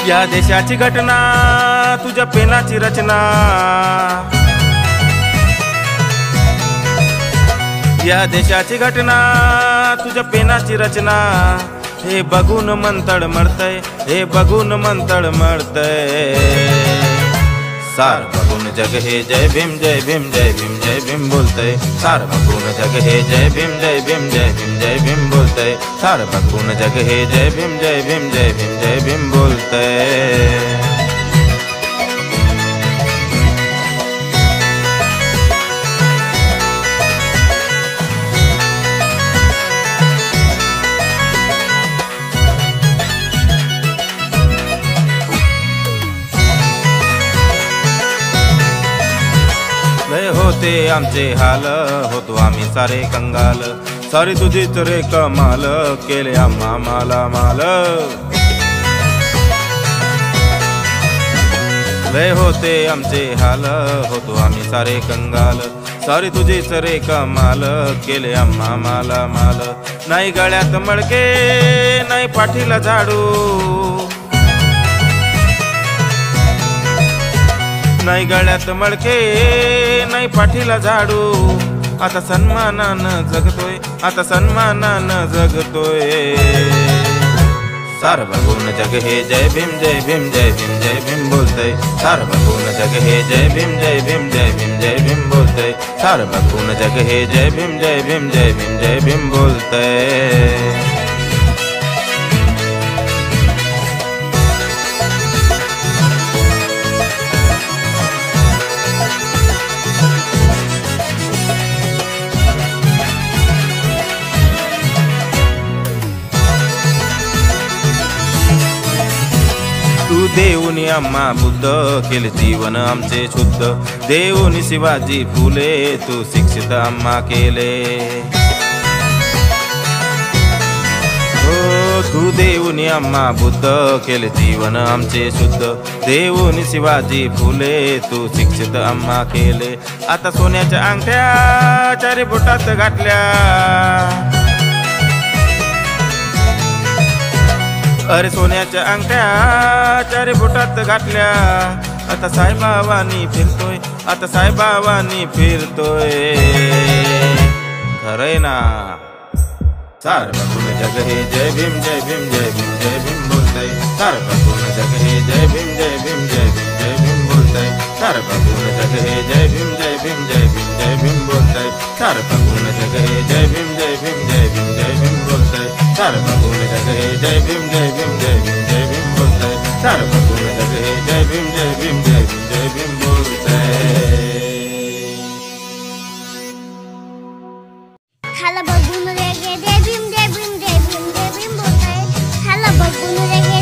या देशाची घटना तुझ्या पेनाची रचना, या देशाची घटना तुझ्या पेनाची रचना, हे बघून मन तळमळतंय, हे बघून मन तळमळतंय। सार बघून जग हे जय भीम जय भीम जय भीम जय भीम बोलतंय, सार बघून जग हे जय भीम जय भीम जय भीम जय भीम बोलतंय, सार बघून जग हे जय भीम जय भीम जय भीम जय भीम बोलतंय। लय होते आमचे हाल, होतो आम्ही सारे कंगाल, सारी तुझीच रे कमाल, केले आम्हा माला माल। लय होते आमचे हाल, होतो आम्ही सारे कंगाल, सारी तुझीच रे कमाल, केले आम्हा माला माल। नाही गळ्यात मडके नाही पाठीला झाडू, नाही गळ्यात मडके नाही पाठीला झाडू, आता सन्मानानं जगतोय, आता सन्मानानं जगतोय। सार बघून जग हे जय भीम जय भीम जय भीम जय भीम बोलतंय, सार बघून जग हे जय भीम जय भीम जय भीम जय भीम बोलतंय, सार बघून जग हे जय भीम जय भीम जय भीम जय भीम बोलतंय। तू देऊनी आम्हा बुद्ध, केले जीवन आमचे शुद्ध, देऊनी शिवाजी फुले, तू शिक्षित आम्हा केले। हो तू देऊनी आम्हा बुद्ध, केले जीवन आमचे शुद्ध, देऊनी शिवाजी फुले, तू शिक्षित आम्हा केले। आता सोन्याच्या अंगठ्या चारी बोटात घातल्या, अरे सोन्याच्या अंगठ्या चारी बोटात घातल्या, आता साईबाबांनी फिरतोय, आता साईबाबांनी फिरतोय। खरंय ना। सार बघून जग हे जय भीम जय भीम जय भीम जय भीम बोलतंय, सार बघून जग हे जय भीम जय भीम जय भीम जय भीम बोलतंय, सार बघून जग हे जय भीम जय भीम जय भीम जय भीम बोलतंय, सार बघून जग हे जय भीम जय भीम जय भीम जय भीम बोलतंय, सार बघून जग हे जय भीम जय भीम जय भीम जय भीम बोलतंय, सार बघून जग हे जय भीम जय भीम जय भीम जय भीम बोलतंय। खाला बघून रे जय भीम जय भीम जय भीम जय भीम बोलतंय, खाला बघून रे